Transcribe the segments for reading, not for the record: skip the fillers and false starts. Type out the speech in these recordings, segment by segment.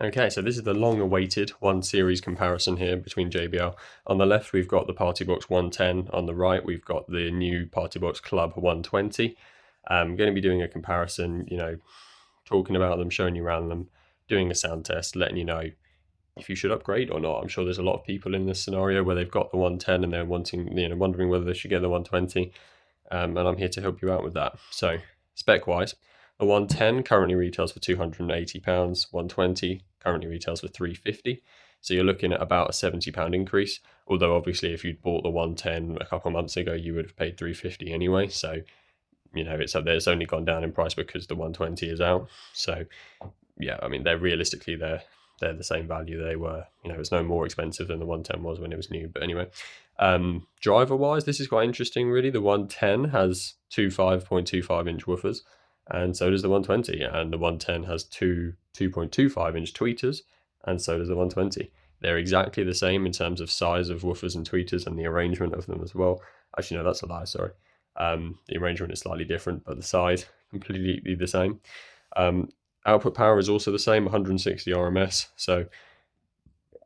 Okay, so this is the long-awaited 1 series comparison here between JBL. On the left, we've got the Partybox 110. On the right, we've got the new Partybox Club 120. I'm going to be doing a comparison, talking about them, showing you around them, doing a sound test, letting you know if you should upgrade or not. I'm sure there's a lot of people in this scenario where they've got the 110 and they're wondering whether they should get the 120. And I'm here to help you out with that. So, spec-wise, the 110 currently retails for £280, 120 currently retails for £350. So you're looking at about a £70 increase. Although obviously, if you'd bought the 110 a couple of months ago, you would have paid £350 anyway. So it's only gone down in price because the 120 is out. So yeah, I mean, they're the same value they were. It's no more expensive than the 110 was when it was new. But anyway, driver wise, this is quite interesting really. The 110 has two 5.25 inch woofers, and so does the 120, and the 110 has two 2.25 inch tweeters, and so does the 120. They're exactly the same in terms of size of woofers and tweeters and the arrangement of them as well. Actually, no, that's a lie, sorry. The arrangement is slightly different, but the size completely the same. Output power is also the same, 160 RMS. So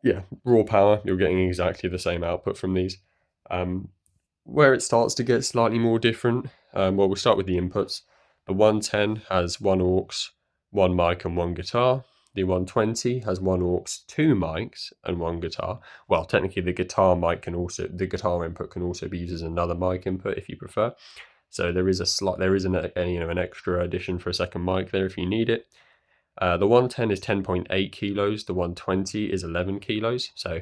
yeah, raw power, you're getting exactly the same output from these. Where it starts to get slightly more different, we'll start with the inputs. The 110 has one aux, one mic and one guitar. The 120 has one aux, two mics and one guitar. Well, technically the guitar input can also be used as another mic input if you prefer. So there is an extra addition for a second mic there if you need it. The 110 is 10.8 kilos. The 120 is 11 kilos. So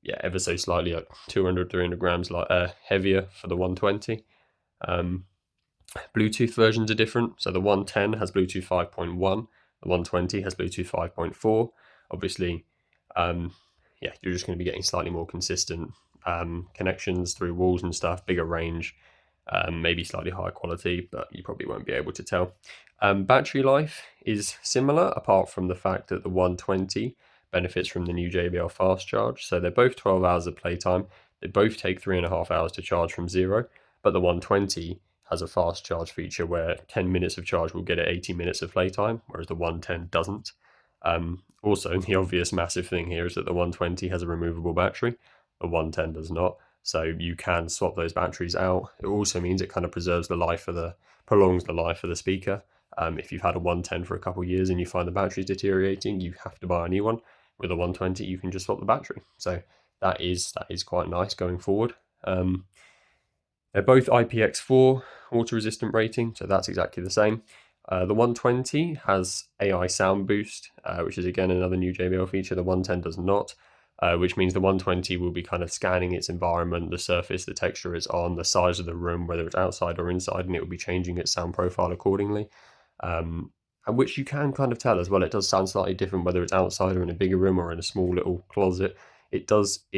yeah, ever so slightly, like 200, 300 grams heavier for the 120. Bluetooth versions are different. So the 110 has Bluetooth 5.1. The 120 has Bluetooth 5.4. Obviously, you're just going to be getting slightly more consistent connections through walls and stuff, bigger range, maybe slightly higher quality, but you probably won't be able to tell. Battery life is similar, apart from the fact that the 120 benefits from the new JBL fast charge. So they're both 12 hours of playtime. They both take 3.5 hours to charge from zero, but the 120 has a fast charge feature where 10 minutes of charge will get it 80 minutes of playtime, whereas the 110 doesn't. Also, the obvious massive thing here is that the 120 has a removable battery, the 110 does not. So you can swap those batteries out. It also means it kind of prolongs the life of the speaker. If you've had a 110 for a couple of years and you find the battery's deteriorating, you have to buy a new one. With a 120, you can just swap the battery. So that is quite nice going forward. They're both IPX4 water-resistant rating, so that's exactly the same. The 120 has AI sound boost, which is again another new JBL feature. The 110 does not. Which means the 120 will be kind of scanning its environment, the surface, the texture it's on, the size of the room, whether it's outside or inside, and it will be changing its sound profile accordingly. And which you can kind of tell as well. It does sound slightly different whether it's outside or in a bigger room or in a small little closet. It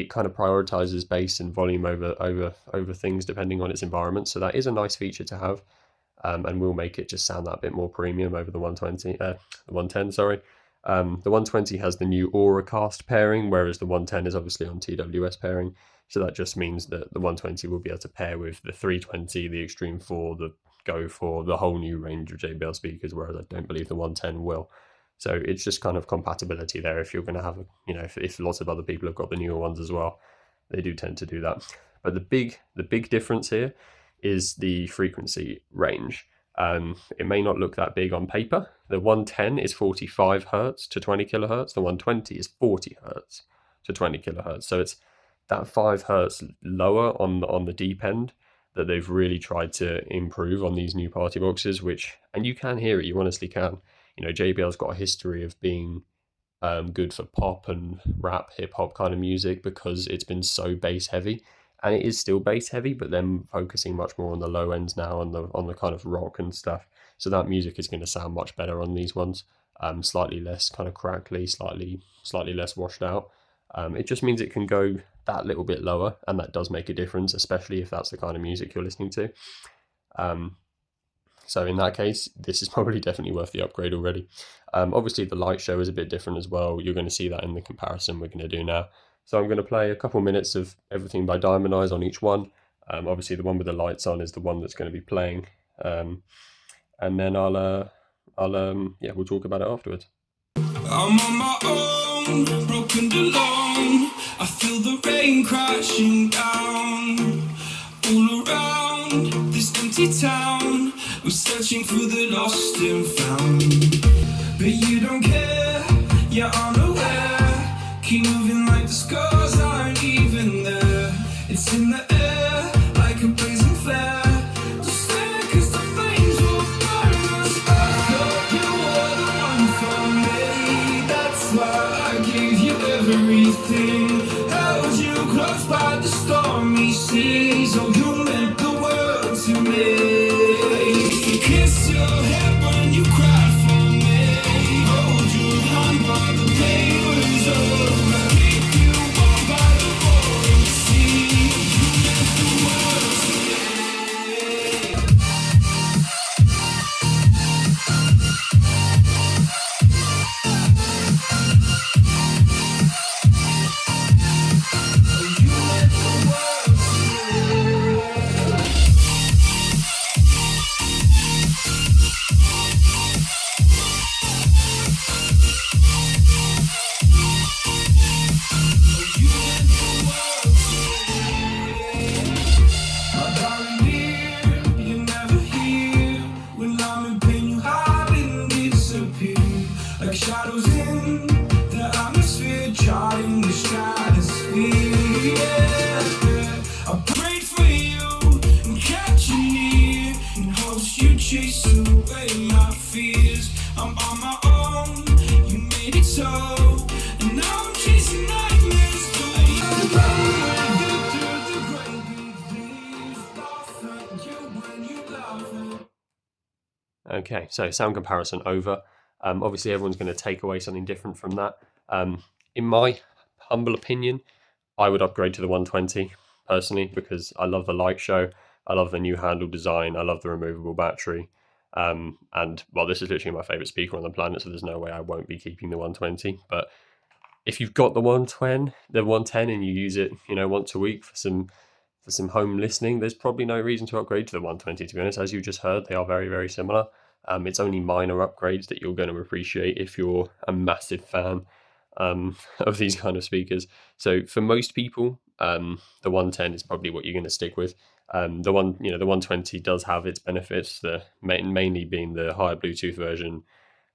kind of prioritizes bass and volume over things depending on its environment. So that is a nice feature to have, and will make it just sound that bit more premium over the 110. Sorry. The 120 has the new Auracast pairing, whereas the 110 is obviously on TWS pairing. So that just means that the 120 will be able to pair with the 320, the Extreme 4, the Go 4, the whole new range of JBL speakers, whereas I don't believe the 110 will. So it's just kind of compatibility there. If you're going to have, if lots of other people have got the newer ones as well, they do tend to do that. But the big difference here is the frequency range. It may not look that big on paper. The 110 is 45 hertz to 20 kilohertz. The 120 is 40 hertz to 20 kilohertz. So it's that 5 hertz lower on the deep end that they've really tried to improve on these new party boxes, and you can hear it, you honestly can. JBL's got a history of being good for pop and rap, hip hop kind of music because it's been so bass heavy. And it is still bass heavy, but then focusing much more on the low ends now, on the kind of rock and stuff. So that music is going to sound much better on these ones. Slightly less kind of crackly, slightly less washed out. It just means it can go that little bit lower, and that does make a difference, especially if that's the kind of music you're listening to. So in that case, this is probably definitely worth the upgrade already. Obviously, the light show is a bit different as well. You're going to see that in the comparison we're going to do now. So I'm going to play a couple minutes of Everything by Diamond Eyes on each one. Obviously, the one with the lights on is the one that's going to be playing. And then we'll talk about it afterwards. I'm on my own, broken and alone. I feel the rain crashing down all around this empty town. I'm searching for the lost and found, but you don't care, you're unaware. Keep moving like the scars aren't even there. It's in the air like a blazing flare. Just stare, 'cause the flames will burn us. I thought you were the one for me. That's why I gave you everything. Held you close by the stormy seas. Oh, you meant the world to me. Kiss your head when you cried for me. Hold your hand while the pain was over. Keep you warm by the roaring sea. You meant the world to me. You meant the world to me. You meant the world to me. My darling dear, you're never here. When I'm in pain, you hide and disappear. Like shadows in the atmosphere, charting the stratosphere. Yeah. I prayed for you and kept you near, in hopes you chase away my fears. I'm on my own, you made it so, and now I'm chasing nightmares through you. Run with you through the great big leaves. Laugh at you when you laugh at. Okay, so sound comparison over. Obviously, everyone's going to take away something different from that. In my humble opinion, I would upgrade to the 120 personally because I love the light show. I love the new handle design. I love the removable battery. And well, this is literally my favorite speaker on the planet, so there's no way I won't be keeping the 120. But if you've got the 110, and you use it, once a week for some home listening, there's probably no reason to upgrade to the 120. To be honest, as you just heard, they are very, very similar. It's only minor upgrades that you're going to appreciate if you're a massive fan of these kind of speakers. So for most people, the 110 is probably what you're going to stick with. The 120 does have its benefits, the mainly being the higher Bluetooth version,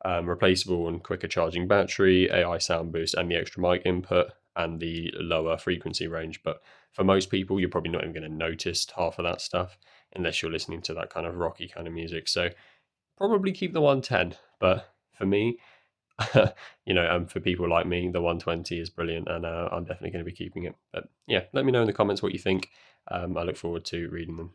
replaceable and quicker charging battery, AI sound boost, and the extra mic input, and the lower frequency range. But for most people, you're probably not even going to notice half of that stuff unless you're listening to that kind of rocky kind of music. So probably keep the 110. But for me, for people like me, the 120 is brilliant, and I'm definitely going to be keeping it. But yeah, let me know in the comments what you think. I look forward to reading them.